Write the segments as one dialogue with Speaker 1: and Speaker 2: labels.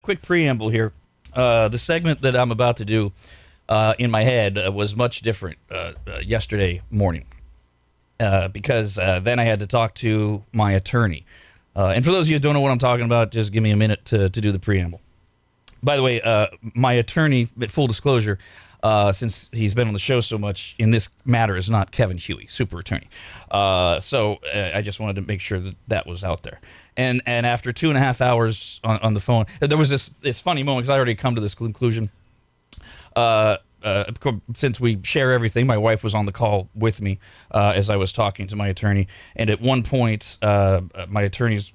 Speaker 1: quick preamble here. The segment that I'm about to do in my head was much different yesterday morning because then I had to talk to my attorney. And for those of you who don't know what I'm talking about, just give me a minute to do the preamble. By the way, my attorney, full disclosure, since he's been on the show so much, in this matter is not Kevin Huey, super attorney. So I just wanted to make sure that was out there. And after 2.5 hours on the phone, there was this funny moment because I already come to this conclusion. Since we share everything, my wife was on the call with me as I was talking to my attorney. And at one point, my attorney's,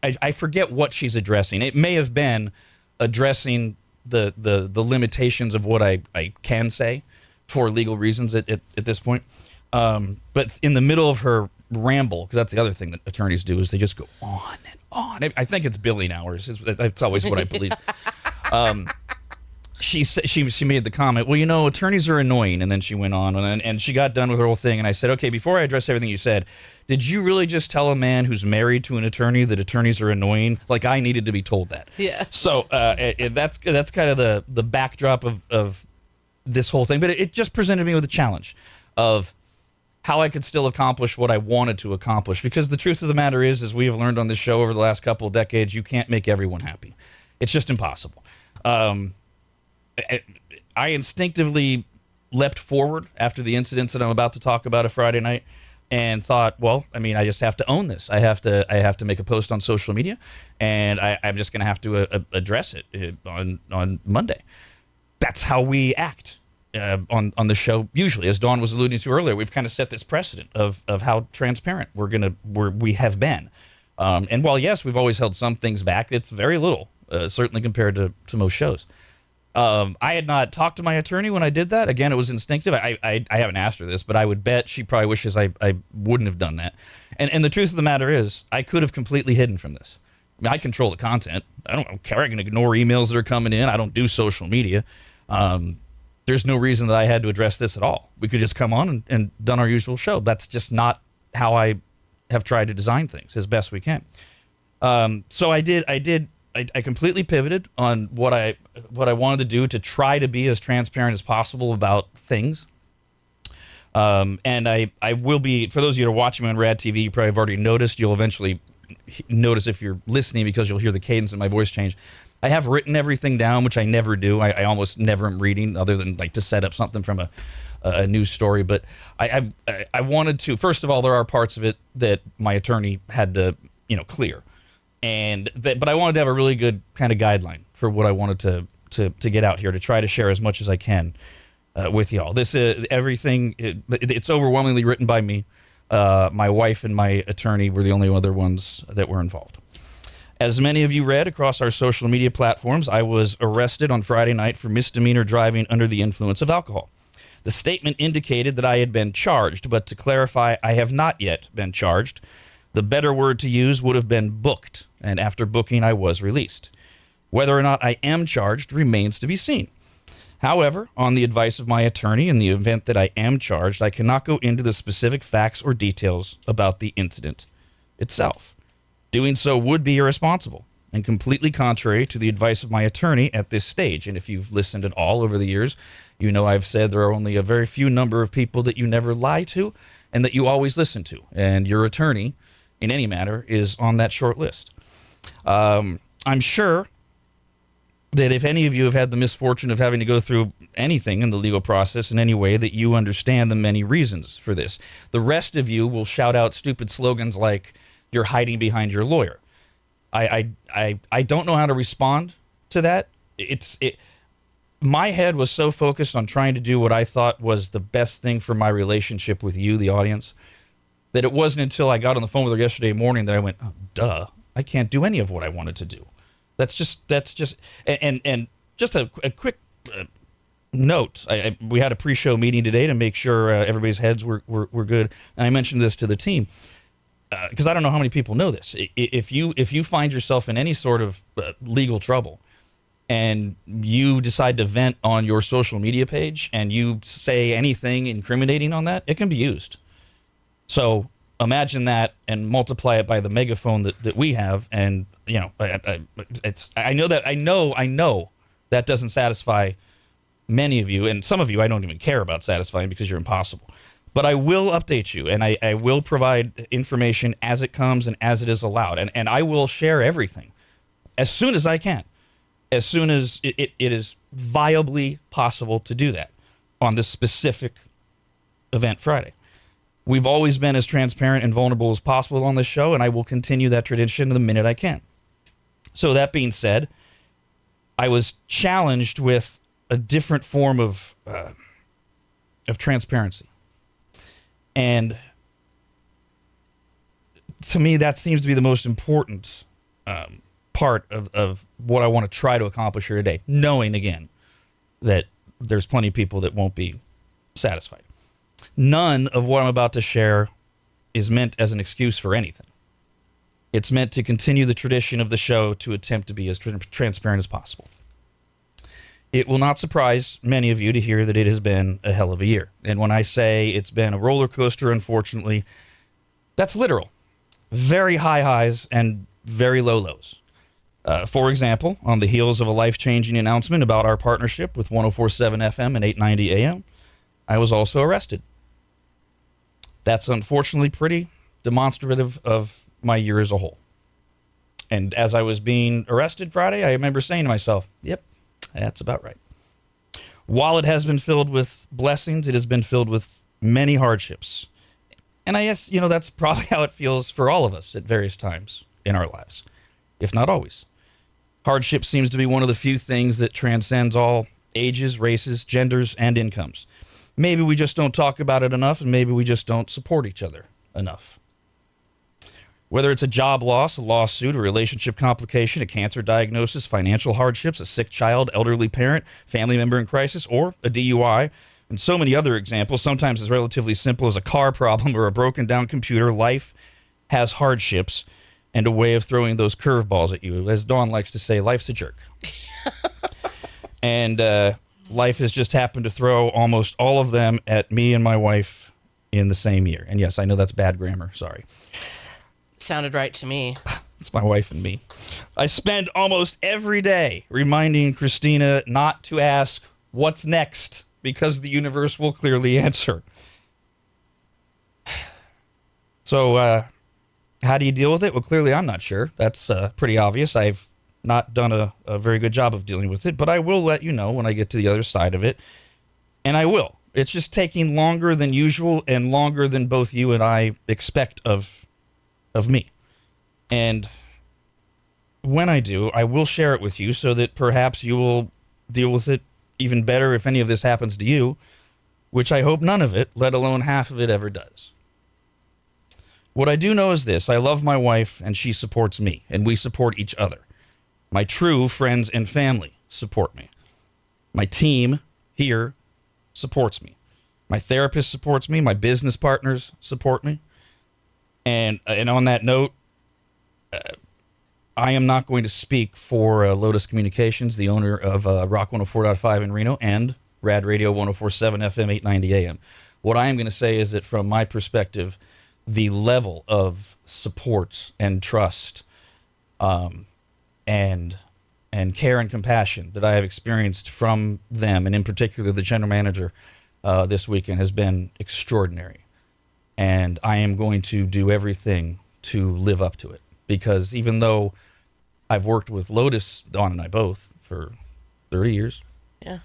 Speaker 1: I forget what she's addressing. It may have been addressing the limitations of what I can say for legal reasons at this point. But in the middle of her ramble, because that's the other thing that attorneys do, is they just go on and on. I think it's billing hours. That's always what I believe. She made the comment, well, attorneys are annoying, and then she went on, and she got done with her whole thing, and I said, okay, before I address everything you said, did you really just tell a man who's married to an attorney that attorneys are annoying? Like, I needed to be told that.
Speaker 2: Yeah.
Speaker 1: So that's kind of the backdrop of this whole thing, but it just presented me with a challenge of how I could still accomplish what I wanted to accomplish, because the truth of the matter is, as we have learned on this show over the last couple of decades, you can't make everyone happy. It's just impossible. I instinctively leapt forward after the incidents that I'm about to talk about a Friday night and thought, well, I just have to own this. I have to make a post on social media, and I'm just going to have to address it on Monday. That's how we act on the show usually. As Dawn was alluding to earlier, we've kind of set this precedent of how transparent we have been. And while, yes, we've always held some things back, it's very little, certainly compared to most shows. I had not talked to my attorney when I did that. Again, it was instinctive. I haven't asked her this, but I would bet she probably wishes I wouldn't have done that. And the truth of the matter is, I could have completely hidden from this. I control the content. I don't care. I can ignore emails that are coming in. I don't do social media. There's no reason that I had to address this at all. We could just come on and done our usual show. That's just not how I have tried to design things as best we can. So I did. I completely pivoted on what I wanted to do to try to be as transparent as possible about things. And I will be, for those of you that are watching me on RAD TV, you probably have already noticed. You'll eventually notice if you're listening because you'll hear the cadence in my voice change. I have written everything down, which I never do. I almost never am reading other than like to set up something from a news story. But I wanted to, first of all, there are parts of it that my attorney had to, clear. But I wanted to have a really good kind of guideline for what I wanted to get out here to try to share as much as I can with y'all. This everything it's overwhelmingly written by me. My wife and my attorney were the only other ones that were involved. As many of you read across our social media platforms, I was arrested on Friday night for misdemeanor driving under the influence of alcohol. The statement indicated that I had been charged, but to clarify, I have not yet been charged. The better word to use would have been booked, and after booking, I was released. Whether or not I am charged remains to be seen. However, on the advice of my attorney, in the event that I am charged, I cannot go into the specific facts or details about the incident itself. Doing so would be irresponsible and completely contrary to the advice of my attorney at this stage. And if you've listened at all over the years, I've said there are only a very few number of people that you never lie to and that you always listen to. And your attorney, in any matter, is on that short list. I'm sure that if any of you have had the misfortune of having to go through anything in the legal process in any way, that you understand the many reasons for this. The rest of you will shout out stupid slogans like, "You're hiding behind your lawyer." I don't know how to respond to that. My head was so focused on trying to do what I thought was the best thing for my relationship with you, the audience, that it wasn't until I got on the phone with her yesterday morning that I went, oh, duh, I can't do any of what I wanted to do. That's just, and just a quick note. We had a pre-show meeting today to make sure everybody's heads were good. And I mentioned this to the team because I don't know how many people know this. If you find yourself in any sort of legal trouble and you decide to vent on your social media page and you say anything incriminating on that, it can be used. So Imagine that and multiply it by the megaphone that we have, and I know that doesn't satisfy many of you, and some of you I don't even care about satisfying because you're impossible. But I will update you, and I will provide information as it comes and as it is allowed, and I will share everything as soon as I can, as soon as it is viably possible to do that on this specific event Friday. We've always been as transparent and vulnerable as possible on this show, and I will continue that tradition the minute I can. So that being said, I was challenged with a different form of transparency. And to me, that seems to be the most important part of what I want to try to accomplish here today, knowing, again, that there's plenty of people that won't be satisfied. None of what I'm about to share is meant as an excuse for anything. It's meant to continue the tradition of the show to attempt to be as transparent as possible. It will not surprise many of you to hear that it has been a hell of a year. And when I say it's been a roller coaster, unfortunately, that's literal. Very high highs and very low lows. For example, on the heels of a life-changing announcement about our partnership with 104.7 FM and 890 AM, I was also arrested. That's unfortunately pretty demonstrative of my year as a whole. And as I was being arrested Friday, I remember saying to myself, yep, that's about right. While it has been filled with blessings, it has been filled with many hardships. And I guess, that's probably how it feels for all of us at various times in our lives, if not always. Hardship seems to be one of the few things that transcends all ages, races, genders, and incomes. Maybe we just don't talk about it enough, and maybe we just don't support each other enough. Whether it's a job loss, a lawsuit, a relationship complication, a cancer diagnosis, financial hardships, a sick child, elderly parent, family member in crisis, or a DUI, and so many other examples, sometimes as relatively simple as a car problem or a broken down computer, life has hardships and a way of throwing those curveballs at you. As Dawn likes to say, life's a jerk. And life has just happened to throw almost all of them at me and my wife in the same year. And yes, I know that's bad grammar. Sorry.
Speaker 2: Sounded right to me.
Speaker 1: It's my wife and me. I spend almost every day reminding Christina not to ask what's next, because the universe will clearly answer. So, how do you deal with it? Well, clearly I'm not sure. That's pretty obvious. I've not done a very good job of dealing with it, but I will let you know when I get to the other side of it. And I will. It's just taking longer than usual and longer than both you and I expect of me. And when I do, I will share it with you so that perhaps you will deal with it even better if any of this happens to you, which I hope none of it, let alone half of it, ever does. What I do know is this: I love my wife and she supports me, and we support each other. My true friends and family support me. My team here supports me. My therapist supports me. My business partners support me. And on that note, I am not going to speak for Lotus Communications, the owner of Rock 104.5 in Reno and RAD Radio 104.7 FM 890 AM. What I am going to say is that from my perspective, the level of support and trust and care and compassion that I have experienced from them, and in particular the general manager this weekend, has been extraordinary. And I am going to do everything to live up to it, because even though I've worked with Lotus, Dawn and I both, for 30 years.
Speaker 2: Yeah.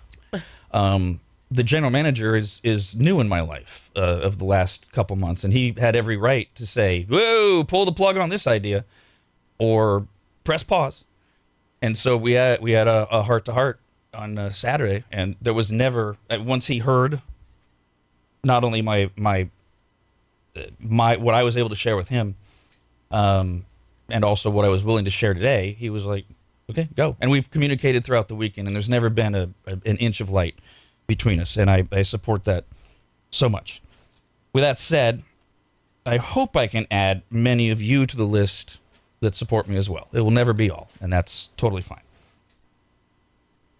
Speaker 1: The general manager is new in my life of the last couple months, and he had every right to say, whoa, pull the plug on this idea, or press pause. And so we had a heart-to-heart on Saturday, and there was never, once he heard not only my what I was able to share with him, and also what I was willing to share today, he was like, okay, go. And we've communicated throughout the weekend, and there's never been an inch of light between us, and I support that so much. With that said, I hope I can add many of you to the list that support me as well. It will never be all, and that's totally fine.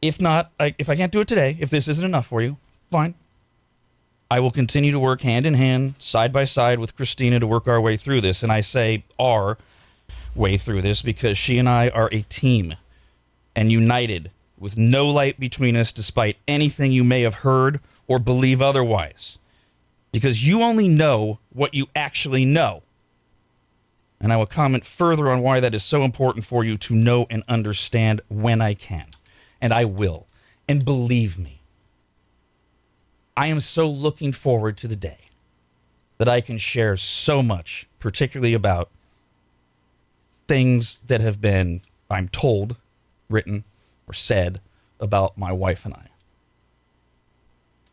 Speaker 1: If not, if I can't do it today, if this isn't enough for you, fine. I will continue to work hand in hand, side by side with Christina to work our way through this. And I say our way through this because she and I are a team and united with no light between us despite anything you may have heard or believe otherwise. Because you only know what you actually know. And I will comment further on why that is so important for you to know and understand when I can. And I will. And believe me, I am so looking forward to the day that I can share so much, particularly about things that have been, I'm told, written, or said about my wife and I.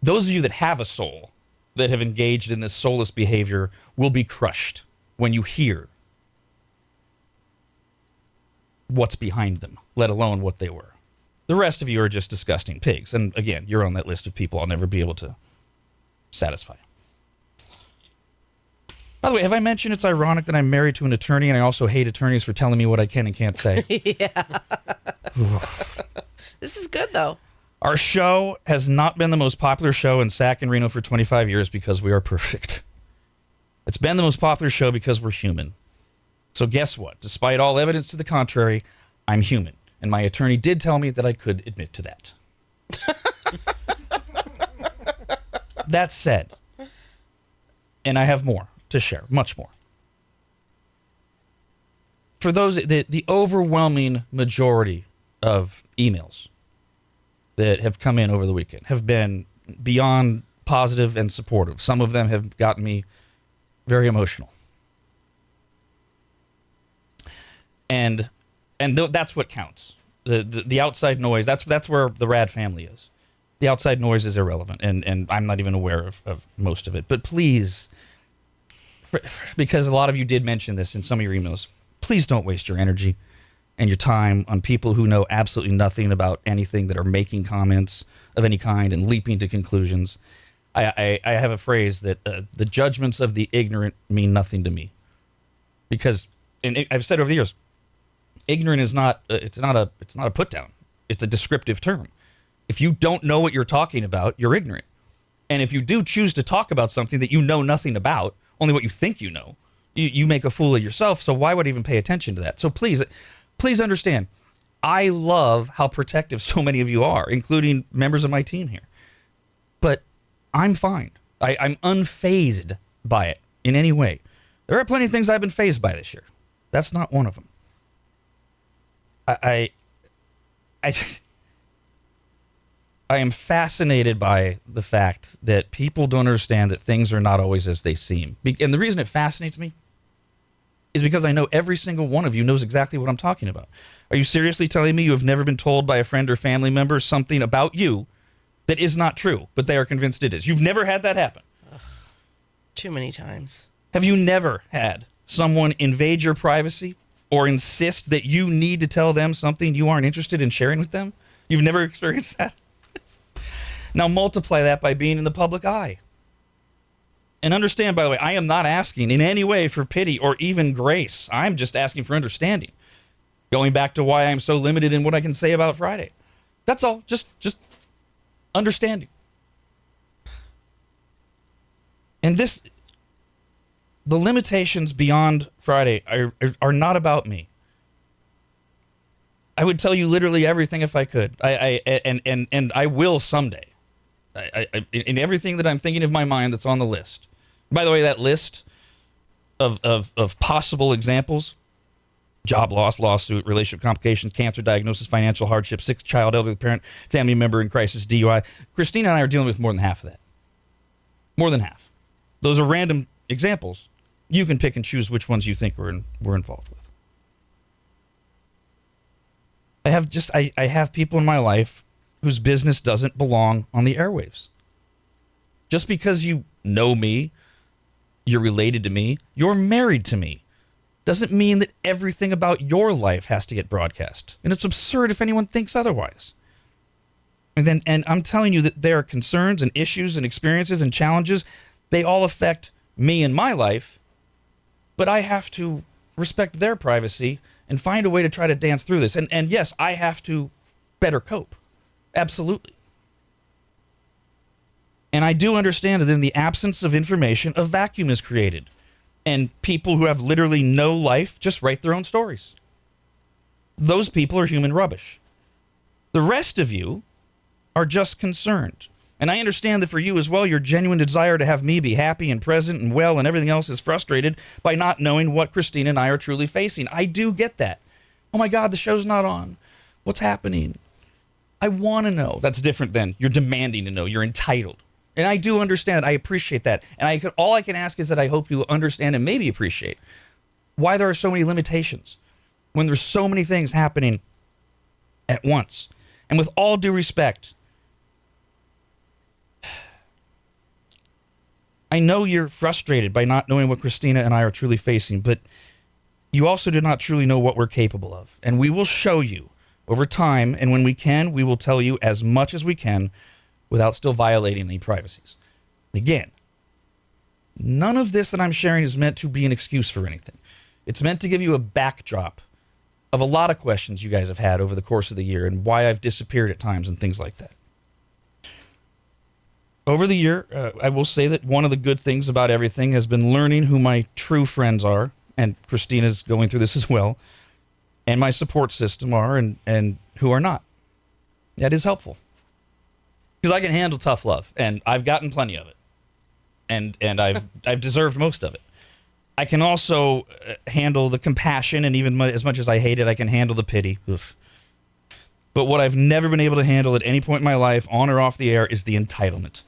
Speaker 1: Those of you that have a soul, that have engaged in this soulless behavior, will be crushed when you hear what's behind them, let alone what they were. The rest of you are just disgusting pigs. And again, you're on that list of people I'll never be able to satisfy. By the way, have I mentioned it's ironic that I'm married to an attorney and I also hate attorneys for telling me what I can and can't say?
Speaker 2: Yeah. This is good, though.
Speaker 1: Our show has not been the most popular show in Sac and Reno for 25 years because we are perfect. It's been the most popular show because we're human. So guess what? Despite all evidence to the contrary, I'm human. And my attorney did tell me that I could admit to that. That said, and I have more to share, much more. For those, the overwhelming majority of emails that have come in over the weekend have been beyond positive and supportive. Some of them have gotten me very emotional. And that's what counts. The outside noise, that's where the RAD family is. The outside noise is irrelevant, and I'm not even aware of most of it. But please, because a lot of you did mention this in some of your emails, please don't waste your energy and your time on people who know absolutely nothing about anything, that are making comments of any kind and leaping to conclusions. I have a phrase that the judgments of the ignorant mean nothing to me. Because, and I've said over the years, ignorant is not it's not a put down. It's a descriptive term. If you don't know what you're talking about, you're ignorant. And if you do choose to talk about something that you know nothing about, only what you think you know, you make a fool of yourself. So why would I even pay attention to that? So please understand, I love how protective so many of you are, including members of my team here. But I'm fine. I'm unfazed by it in any way. There are plenty of things I've been fazed by this year. That's not one of them. I am fascinated by the fact that people don't understand that things are not always as they seem. And the reason it fascinates me is because I know every single one of you knows exactly what I'm talking about. Are you seriously telling me you have never been told by a friend or family member something about you that is not true, but they are convinced it is? You've never had that happen?
Speaker 2: Ugh, too many times.
Speaker 1: Have you never had someone invade your privacy or insist that you need to tell them something you aren't interested in sharing with them? You've never experienced that? Now multiply that by being in the public eye. And understand, by the way, I am not asking in any way for pity or even grace. I'm just asking for understanding. Going back to why I'm so limited in what I can say about Friday. That's all. Just understanding. And the limitations beyond Friday are not about me. I would tell you literally everything if I could. And I will someday. In everything that I'm thinking of my mind that's on the list. By the way, that list of possible examples: job loss, lawsuit, relationship complications, cancer diagnosis, financial hardship, sick child, elderly parent, family member in crisis, DUI. Christina and I are dealing with more than half of that. More than half. Those are random examples. You can pick and choose which ones you think we're involved with. I have people in my life whose business doesn't belong on the airwaves. Just because you know me, you're related to me, you're married to me, doesn't mean that everything about your life has to get broadcast. And it's absurd if anyone thinks otherwise. And I'm telling you that there are concerns and issues and experiences and challenges. They all affect me and my life, but I have to respect their privacy and find a way to try to dance through this. And yes, I have to better cope. Absolutely. And I do understand that in the absence of information, a vacuum is created. And people who have literally no life just write their own stories. Those people are human rubbish. The rest of you are just concerned. And I understand that for you as well, your genuine desire to have me be happy and present and well and everything else is frustrated by not knowing what Christina and I are truly facing. I do get that. Oh my God, the show's not on. What's happening? I want to know. That's different than you're demanding to know. You're entitled. And I do understand. I appreciate that. And all I can ask is that I hope you understand and maybe appreciate why there are so many limitations when there's so many things happening at once. And with all due respect, I know you're frustrated by not knowing what Christina and I are truly facing, but you also do not truly know what we're capable of. And we will show you over time, and when we can, we will tell you as much as we can without still violating any privacies. Again, none of this that I'm sharing is meant to be an excuse for anything. It's meant to give you a backdrop of a lot of questions you guys have had over the course of the year and why I've disappeared at times and things like that. Over the year, I will say that one of the good things about everything has been learning who my true friends are, and Christina's going through this as well, and my support system are and who are not. That is helpful. Because I can handle tough love, and I've gotten plenty of it. And I've deserved most of it. I can also handle the compassion, and even as much as I hate it, I can handle the pity. Oof. But what I've never been able to handle at any point in my life, on or off the air, is the entitlement.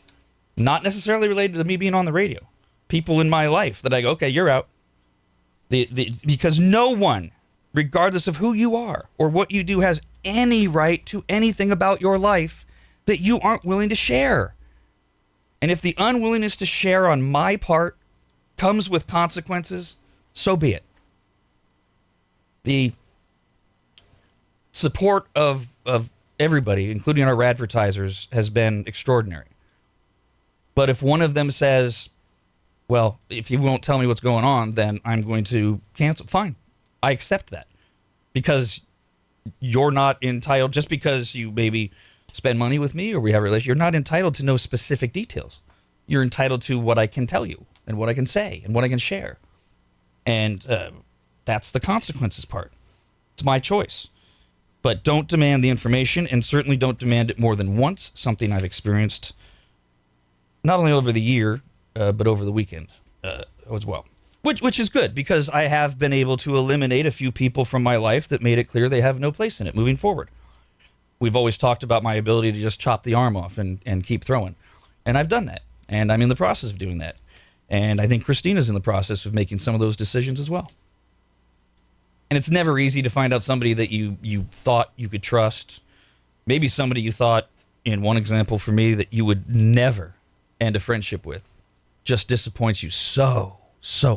Speaker 1: Not necessarily related to me being on the radio. People in my life that I go, okay, you're out. Because no one, regardless of who you are or what you do, has any right to anything about your life that you aren't willing to share. And if the unwillingness to share on my part comes with consequences, so be it. The support of everybody, including our advertisers, has been extraordinary. But if one of them says, well, if you won't tell me what's going on, then I'm going to cancel. Fine. I accept that. Because you're not entitled, just because you maybe spend money with me or we have a relationship, you're not entitled to know specific details. You're entitled to what I can tell you and what I can say and what I can share. And that's the consequences part. It's my choice. But don't demand the information, and certainly don't demand it more than once, something I've experienced not only over the year, but over the weekend as well. Which is good, because I have been able to eliminate a few people from my life that made it clear they have no place in it moving forward. We've always talked about my ability to just chop the arm off and keep throwing. And I've done that. And I'm in the process of doing that. And I think Christina's in the process of making some of those decisions as well. And it's never easy to find out somebody that you thought you could trust. Maybe somebody you thought, in one example for me, that you would never end a friendship with, just disappoints you so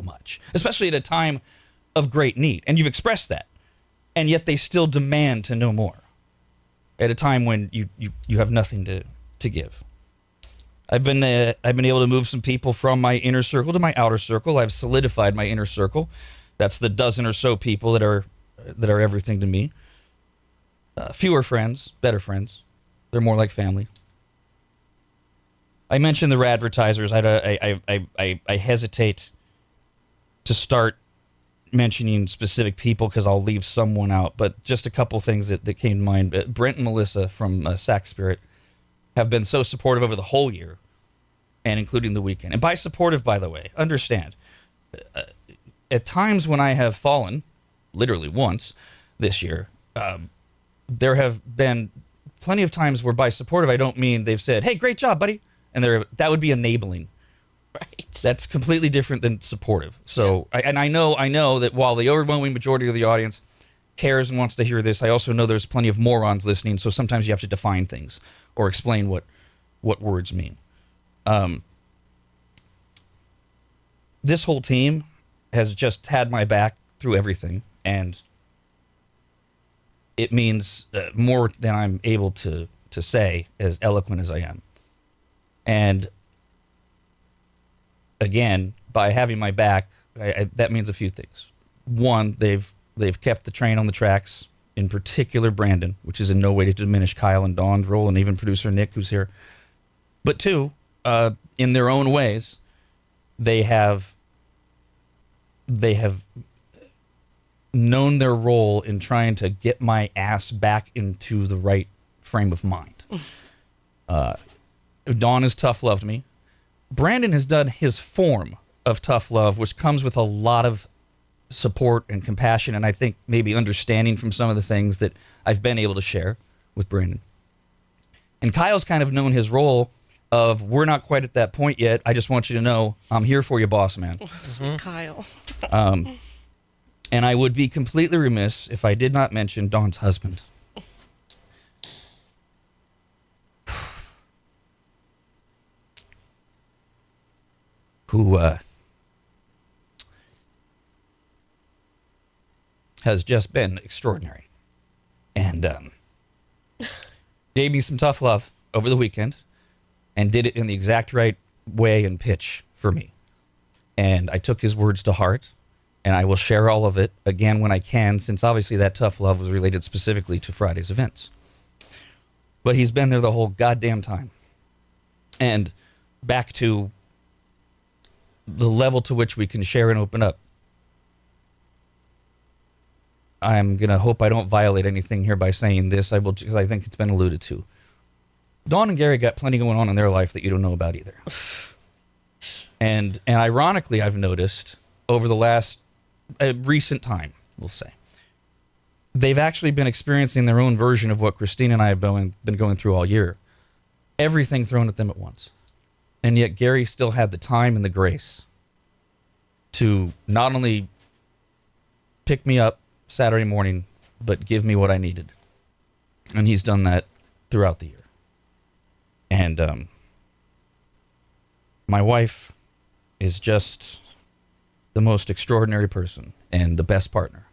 Speaker 1: much, especially at a time of great need. And you've expressed that. And yet they still demand to know more at a time when you have nothing to give. I've been able to move some people from my inner circle to my outer circle. I've solidified my inner circle. That's the dozen or so people that are everything to me. Fewer friends, better friends. They're more like family. I mentioned the radvertisers. I hesitate to start mentioning specific people because I'll leave someone out. But just a couple things that came to mind. Brent and Melissa from Sac Spirit have been so supportive over the whole year, and including the weekend. And by supportive, by the way, understand, at times when I have fallen, literally once this year, there have been plenty of times where by supportive I don't mean they've said, hey, great job, buddy. And that would be enabling.
Speaker 2: Right.
Speaker 1: That's completely different than supportive. So, yeah. I know that while the overwhelming majority of the audience cares and wants to hear this, I also know there's plenty of morons listening, so sometimes you have to define things or explain what words mean. This whole team has just had my back through everything, and it means more than I'm able to say, as eloquent as I am. And again, by having my back, that means a few things. One, they've kept the train on the tracks, in particular Brandon, which is in no way to diminish Kyle and Dawn's role, and even producer Nick, who's here. But two, in their own ways, they have known their role in trying to get my ass back into the right frame of mind. Dawn has tough loved me. Brandon has done his form of tough love, which comes with a lot of support and compassion, and I think maybe understanding from some of the things that I've been able to share with Brandon. And Kyle's kind of known his role of, we're not quite at that point yet. I just want you to know I'm here for you, boss man.
Speaker 2: Sweet Kyle.
Speaker 1: And I would be completely remiss if I did not mention Dawn's husband. Who has just been extraordinary. And gave me some tough love over the weekend and did it in the exact right way and pitch for me. And I took his words to heart, and I will share all of it again when I can, since obviously that tough love was related specifically to Friday's events. But he's been there the whole goddamn time. And back to the level to which we can share and open up. I'm going to hope I don't violate anything here by saying this. I will, because I think it's been alluded to. Dawn and Gary got plenty going on in their life that you don't know about either. And ironically, I've noticed over the last recent time, we'll say, they've actually been experiencing their own version of what Christine and I have been going through all year. Everything thrown at them at once. And yet Gary still had the time and the grace to not only pick me up Saturday morning, but give me what I needed. And he's done that throughout the year. And my wife is just the most extraordinary person and the best partner.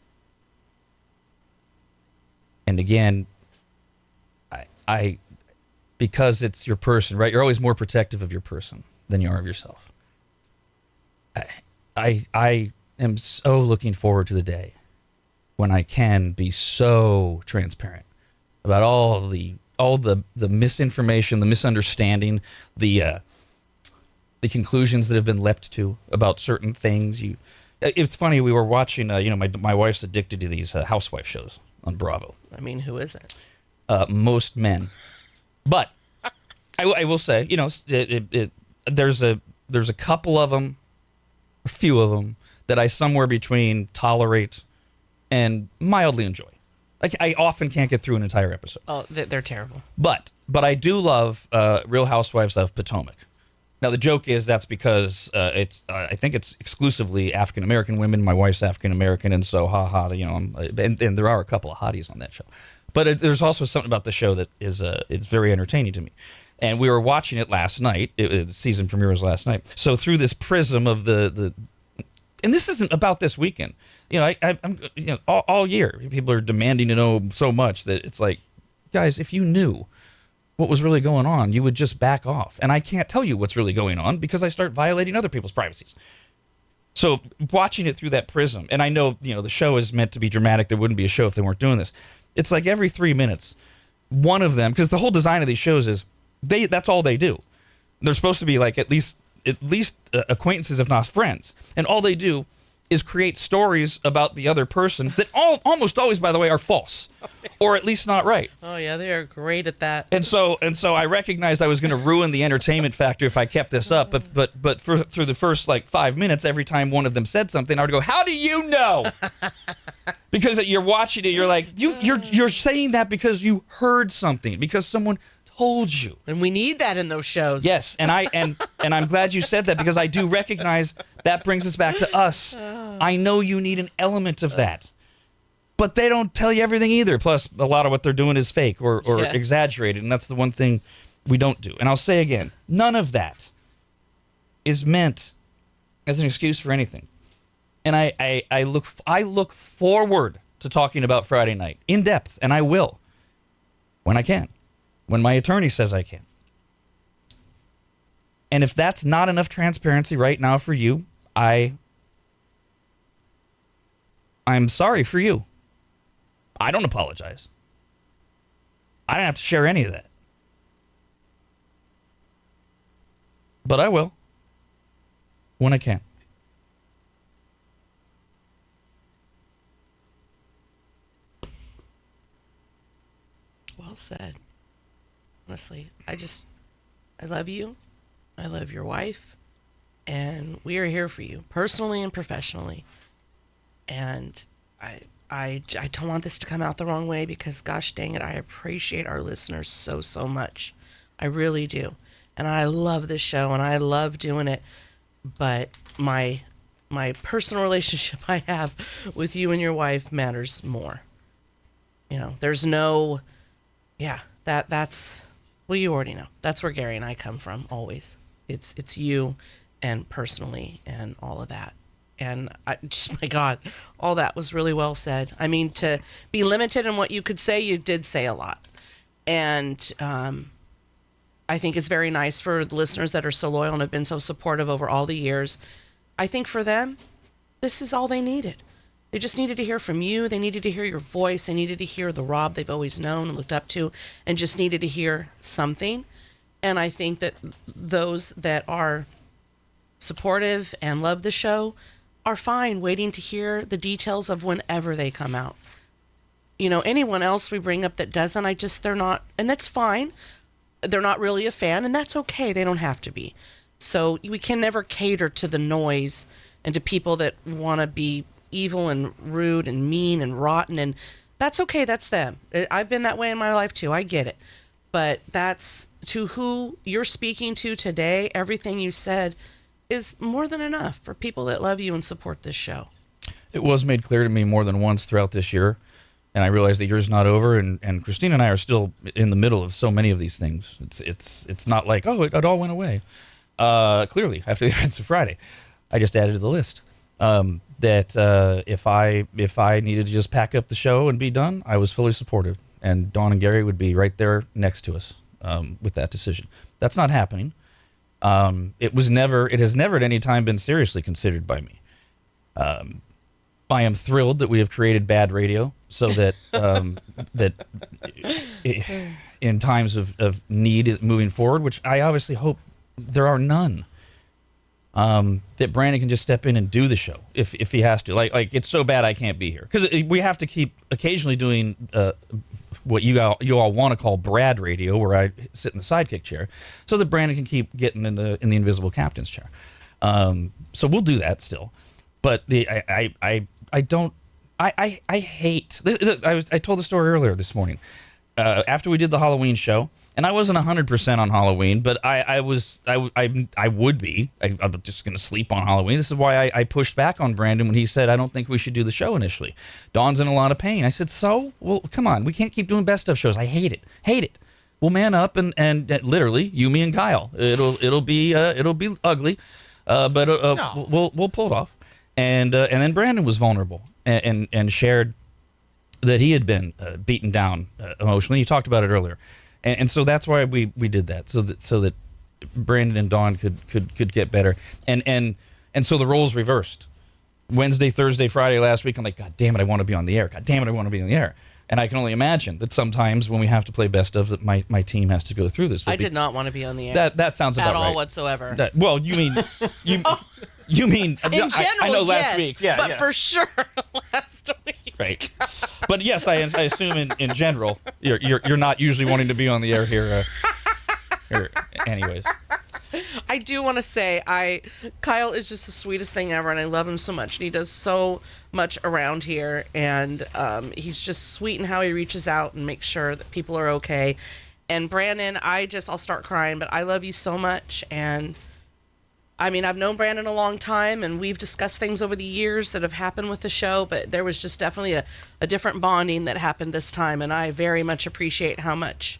Speaker 1: And again, I because it's your person, right? You're always more protective of your person than you are of yourself. I am so looking forward to the day when I can be so transparent about all the misinformation, the misunderstanding, the conclusions that have been leapt to about certain things. It's funny, we were watching, my wife's addicted to these Housewife shows on Bravo.
Speaker 2: I mean, who isn't?
Speaker 1: Most men. But I will say, there's a couple of them, a few of them, that I somewhere between tolerate and mildly enjoy. Like, I often can't get through an entire episode.
Speaker 2: Oh, they're terrible.
Speaker 1: But I do love Real Housewives of Potomac. Now, the joke is that's because I think it's exclusively African-American women. My wife's African-American, and so, and there are a couple of hotties on that show. But there's also something about the show that is it's very entertaining to me. And we were watching it last night. The season premiere was last night. So through this prism of the and this isn't about this weekend. I'm all year people are demanding to know so much that it's like, guys, if you knew what was really going on, you would just back off. And I can't tell you what's really going on because I start violating other people's privacies. So watching it through that prism, and I know, the show is meant to be dramatic. There wouldn't be a show if they weren't doing this. It's like every 3 minutes, one of them, because the whole design of these shows is that's all they do. They're supposed to be like at least acquaintances, if not friends. And all they do is create stories about the other person that almost always, by the way, are false, or at least not right.
Speaker 2: Oh yeah, they are great at that.
Speaker 1: And so I recognized I was going to ruin the entertainment factor if I kept this up. But through the first 5 minutes, every time one of them said something, I would go, "How do you know?" Because you're watching it, you're like, you're saying that because you heard something, because someone told you.
Speaker 2: And we need that in those shows.
Speaker 1: Yes, and I'm glad you said that, because I do recognize that brings us back to us. I know you need an element of that. But they don't tell you everything either. Plus, a lot of what they're doing is fake or
Speaker 2: Yes.
Speaker 1: exaggerated, and that's the one thing we don't do. And I'll say again, none of that is meant as an excuse for anything. And I look forward to talking about Friday night in depth, and I will when I can. When my attorney says I can. And if that's not enough transparency right now for you, I'm sorry for you. I don't apologize. I don't have to share any of that. But I will when I can.
Speaker 2: Well said. Honestly, I love you. I love your wife. And we are here for you, personally and professionally. And I don't want this to come out the wrong way because, gosh dang it, I appreciate our listeners so much. I really do. And I love this show, and I love doing it. But my personal relationship I have with you and your wife matters more. You know, there's no, that's, well, you already know. That's where Gary and I come from, always. It's you and personally and all of that. And my God, all that was really well said. I mean, to be limited in what you could say, you did say a lot. And I think it's very nice for the listeners that are so loyal and have been so supportive over all the years. I think for them, this is all they needed. They just needed to hear from you. They needed to hear your voice. They needed to hear the Rob they've always known and looked up to, and just needed to hear something. And I think that those that are supportive and love the show are fine waiting to hear the details of whenever they come out. You know, anyone else we bring up that doesn't, they're not, and that's fine. They're not really a fan, and that's okay. They don't have to be. So we can never cater to the noise and to people that want to be evil and rude and mean and rotten, and that's okay. That's them. I've been that way in my life too. I get it. But that's to who you're speaking to today. Everything you said is more than enough for people that love you and support this show.
Speaker 1: It was made clear to me more than once throughout this year, and I realize the year's not over, and Christina and I are still in the middle of so many of these things. It's not like, oh, it all went away. Clearly, after the events of Friday, I just added to the list that if I needed to just pack up the show and be done, I was fully supportive, and Dawn and Gary would be right there next to us with that decision. That's not happening. It has never at any time been seriously considered by me. I am thrilled that we have created bad radio so that that in times of need moving forward, which I obviously hope there are none, that Brandon can just step in and do the show if he has to. Like it's so bad I can't be here because we have to keep occasionally doing what you all want to call Brad Radio, where I sit in the sidekick chair, so that Brandon can keep getting in the invisible captain's chair. So we'll do that still, but I hate this. I told the story earlier this morning after we did the Halloween show, and I wasn't 100% on Halloween, but I would be. I'm just going to sleep on Halloween. This is why I pushed back on Brandon when he said I don't think we should do the show initially. Dawn's in a lot of pain. I said, so? Well, come on. We can't keep doing best of shows. I hate it. We'll man up and literally you, me, and Kyle. It'll be ugly, but no. We'll pull it off. And then Brandon was vulnerable and shared that he had been beaten down emotionally. You talked about it earlier, and so that's why we did that so that Brandon and Dawn could get better, and so the roles reversed. Wednesday, Thursday, Friday last week, I'm like, God damn it, I want to be on the air. God damn it, I want to be on the air. And I can only imagine that sometimes when we have to play best of, that my team has to go through this.
Speaker 2: I did not want to be on the air.
Speaker 1: That sounds about right.
Speaker 2: At all whatsoever.
Speaker 1: Well, you mean you mean
Speaker 2: in general,
Speaker 1: I know last
Speaker 2: yes,
Speaker 1: week, yeah,
Speaker 2: but for sure last week.
Speaker 1: Right. But yes, I assume in general you're not usually wanting to be on the air here. Anyways.
Speaker 2: I do want to say Kyle is just the sweetest thing ever, and I love him so much. And he does so much around here, and he's just sweet in how he reaches out and makes sure that people are okay. And Brandon, I'll start crying, but I love you so much. And I mean, I've known Brandon a long time, and we've discussed things over the years that have happened with the show, but there was just definitely a different bonding that happened this time, and I very much appreciate how much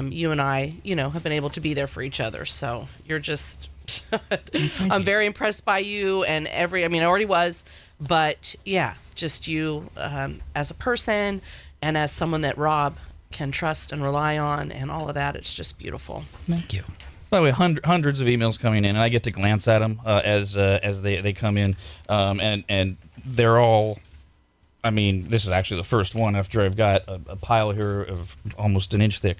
Speaker 2: you and I, have been able to be there for each other. So you're just, I'm very impressed by you and I already was, but yeah, just you as a person and as someone that Rob can trust and rely on and all of that. It's just beautiful.
Speaker 3: Thank you.
Speaker 1: By the way, hundreds of emails coming in, and I get to glance at them as they come in, and they're all. I mean, this is actually the first one after I've got a pile here of almost an inch thick.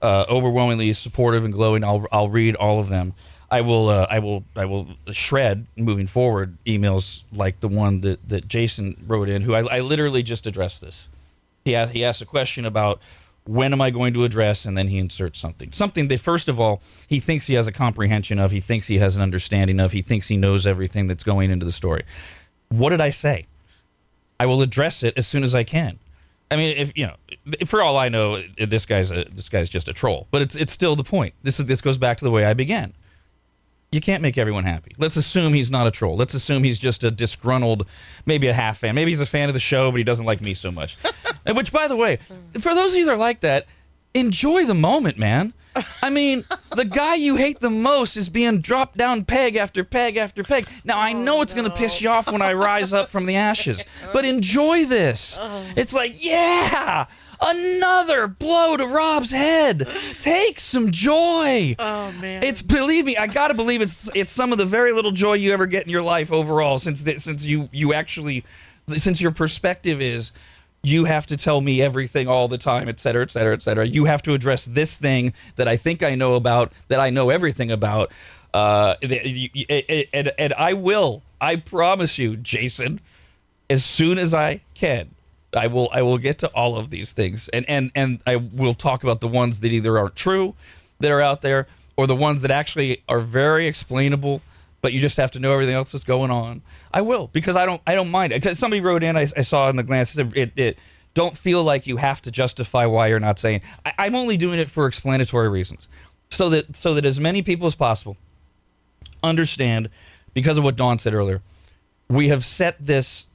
Speaker 1: Overwhelmingly supportive and glowing. I'll read all of them. I will shred moving forward emails like the one that Jason wrote in, who I literally just addressed this. He asked a question about when am I going to address, and then he inserts something that, first of all, he thinks he has a comprehension of, he thinks he has an understanding of, he thinks he knows everything that's going into the story. What did I say? I will address it as soon as I can. I mean, if you know, for all I know, this guy's just a troll. But it's still the point. This goes back to the way I began. You can't make everyone happy. Let's assume he's not a troll. Let's assume he's just a disgruntled, maybe a half fan. Maybe he's a fan of the show, but he doesn't like me so much. And which, by the way, for those of you that are like that, enjoy the moment, man. I mean, the guy you hate the most is being dropped down peg after peg after peg. Now, I know it's going to piss you off when I rise up from the ashes, but enjoy this. It's like, yeah, another blow to Rob's head. Take some joy.
Speaker 2: Oh, man.
Speaker 1: Believe me, I got to believe it's some of the very little joy you ever get in your life overall, since your perspective is, you have to tell me everything all the time, et cetera, et cetera, et cetera. You have to address this thing that I think I know about, that I know everything about. And I will, I promise you, Jason, as soon as I can, I will get to all of these things. And I will talk about the ones that either aren't true, that are out there, or the ones that actually are very explainable, but you just have to know everything else that's going on. I will, because I don't mind it. Because somebody wrote in, I saw in the glance, it don't feel like you have to justify why you're not saying. I'm only doing it for explanatory reasons, so that as many people as possible understand, because of what Dawn said earlier, we have set this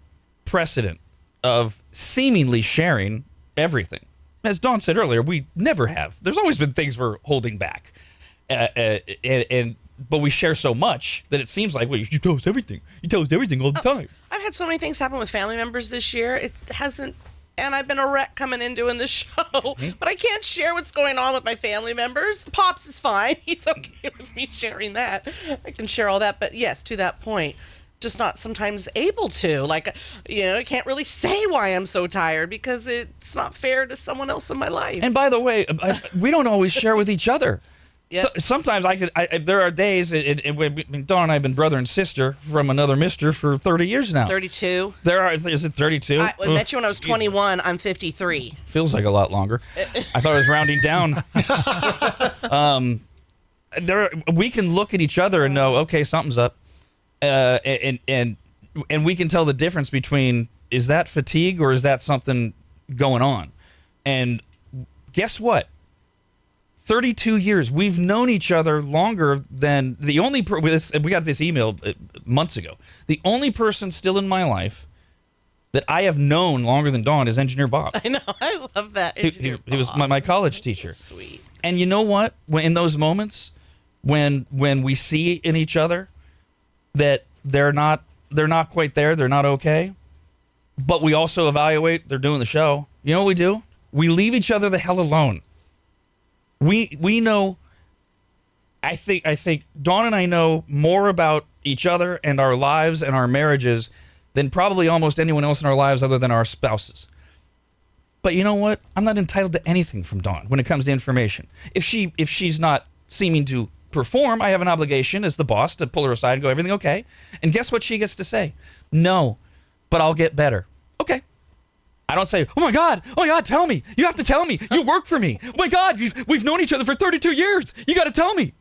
Speaker 1: precedent of seemingly sharing everything. As Dawn said earlier, we never have. There's always been things we're holding back, but we share so much that it seems like, well, you tell us everything. You tell us everything all the time.
Speaker 2: I've had so many things happen with family members this year. It hasn't, and I've been a wreck coming in doing this show, but I can't share what's going on with my family members. Pops is fine. He's okay with me sharing that. I can share all that, but yes, to that point, just not sometimes able to. Like, I can't really say why I'm so tired because it's not fair to someone else in my life.
Speaker 1: And by the way, we don't always share with each other.
Speaker 2: Yep.
Speaker 1: So, sometimes there are days, Dawn and I have been brother and sister from another mister for 30 years now.
Speaker 2: 32.
Speaker 1: Is it 32?
Speaker 2: I met you when I was 21. I'm 53.
Speaker 1: Feels like a lot longer. I thought I was rounding down. We can look at each other and know, okay, something's up. And we can tell the difference between, is that fatigue or is that something going on? And guess what? 32 years. We've known each other longer than the only we got this email months ago. The only person still in my life that I have known longer than Dawn is Engineer Bob.
Speaker 2: I know. I love that.
Speaker 1: He was my college teacher.
Speaker 2: Sweet.
Speaker 1: And you know what? In those moments when we see in each other that they're not quite there, they're not okay, but we also evaluate they're doing the show. You know what we do? We leave each other the hell alone. We know, I think Dawn and I know more about each other and our lives and our marriages than probably almost anyone else in our lives other than our spouses. But you know what? I'm not entitled to anything from Dawn when it comes to information. If she's not seeming to perform, I have an obligation as the boss to pull her aside and go, everything okay? And guess what she gets to say? No, but I'll get better. Okay. I don't say, oh my God, tell me. You have to tell me. You work for me. Oh my God, we've known each other for 32 years. You got to tell me.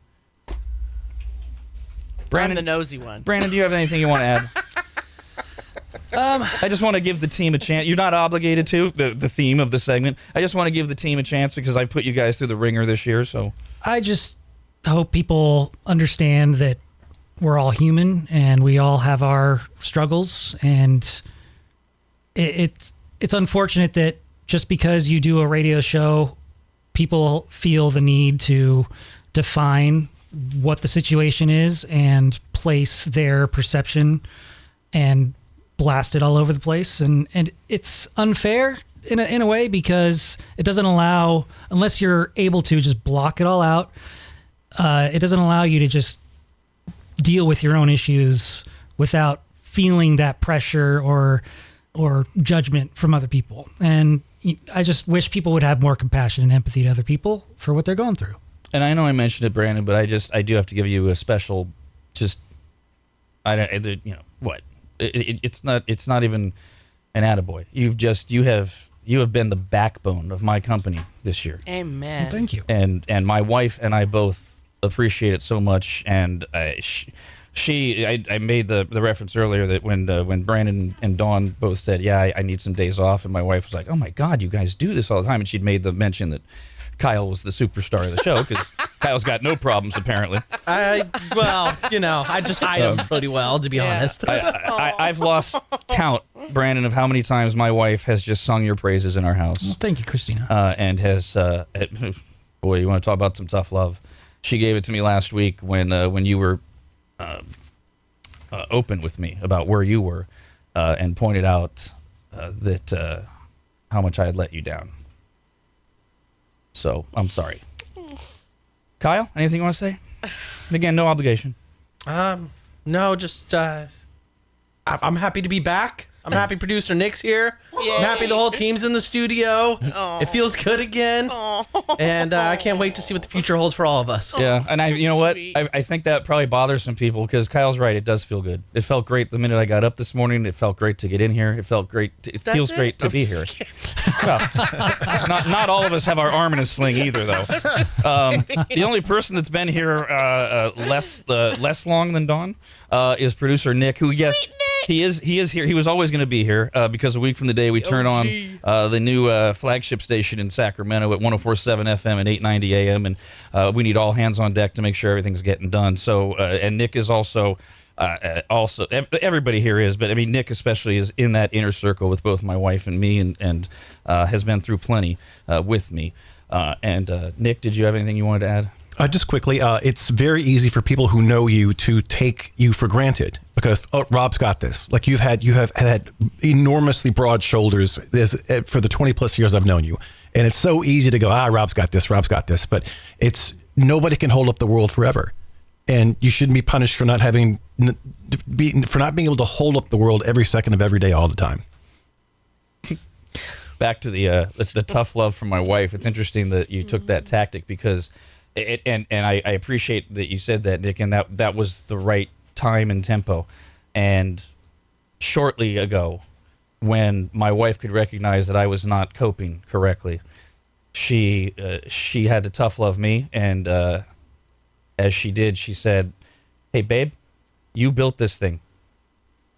Speaker 1: Brandon,
Speaker 2: I'm the nosy one.
Speaker 1: Brandon, do you have anything you want to add? I just want to give the team a chance. You're not obligated to, the theme of the segment. I just want to give the team a chance because I put you guys through the ringer this year. So
Speaker 3: I just hope people understand that we're all human and we all have our struggles, and it's unfortunate that just because you do a radio show, people feel the need to define what the situation is and place their perception and blast it all over the place. And it's unfair in a way because it doesn't allow, unless you're able to just block it all out, it doesn't allow you to just deal with your own issues without feeling that pressure or judgment from other people. And I just wish people would have more compassion and empathy to other people for what they're going through.
Speaker 1: And I know I mentioned it, Brandon, but I do have to give you a special, just, what? It's not even an attaboy. You have been the backbone of my company this year.
Speaker 2: Amen.
Speaker 3: Well, thank you.
Speaker 1: And my wife and I both appreciate it so much. And I made the reference earlier that when Brandon and Dawn both said, yeah, I need some days off, and my wife was like, oh my God, you guys do this all the time, and she'd made the mention that Kyle was the superstar of the show because Kyle's got no problems apparently.
Speaker 4: I just hide him pretty well, to be honest.
Speaker 1: I've lost count, Brandon, of how many times my wife has just sung your praises in our house.
Speaker 3: Well, thank you, Christina.
Speaker 1: And has, boy, you want to talk about some tough love? She gave it to me last week when you were open with me about where you were, and pointed out that how much I had let you down. So I'm sorry. Kyle, anything you want to say? Again, no obligation.
Speaker 4: No, just I'm happy to be back. I'm happy producer Nick's here.
Speaker 2: Yay.
Speaker 4: I'm happy the whole team's in the studio. It feels good again. And I can't wait to see what the future holds for all of us.
Speaker 1: Yeah, and you know what?
Speaker 2: Sweet.
Speaker 1: I think that probably bothers some people because Kyle's right. It does feel good. It felt great the minute I got up this morning. It felt great to get in here. It felt great. It feels great to be here. Well, not all of us have our arm in a sling either, though. The only person that's been here less long than Dawn is producer Nick, who, yes, he is here. He was always going to be here because a week from the day we turn on the new flagship station in Sacramento at 104.7 FM and 890 AM, and we need all hands on deck to make sure everything's getting done. So, and Nick is also everybody here is, but I mean Nick especially is in that inner circle with both my wife and me, and has been through plenty with me. And Nick, did you have anything you wanted to add?
Speaker 5: Just quickly, it's very easy for people who know you to take you for granted because Rob's got this. Like you have had enormously broad shoulders for the 20 plus years I've known you, and it's so easy to go, Rob's got this, but nobody can hold up the world forever, and you shouldn't be punished for not being able to hold up the world every second of every day all the time.
Speaker 1: Back to the tough love from my wife. It's interesting that you took that tactic because. And I appreciate that you said that, Nick, and that was the right time and tempo. And shortly ago, when my wife could recognize that I was not coping correctly, she had to tough love me, and as she did, she said, "Hey, babe, you built this thing.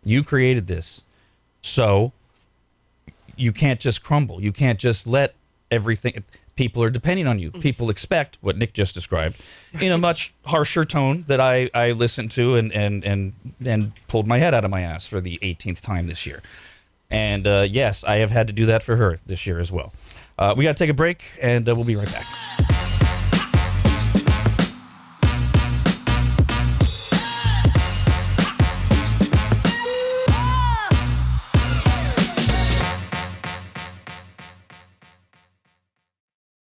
Speaker 1: You created this, so you can't just crumble. You can't just let everything." People are depending on you. People expect what Nick just described in a much harsher tone that I listened to and pulled my head out of my ass for the 18th time this year. And yes, I have had to do that for her this year as well. We got to take a break, and we'll be right back.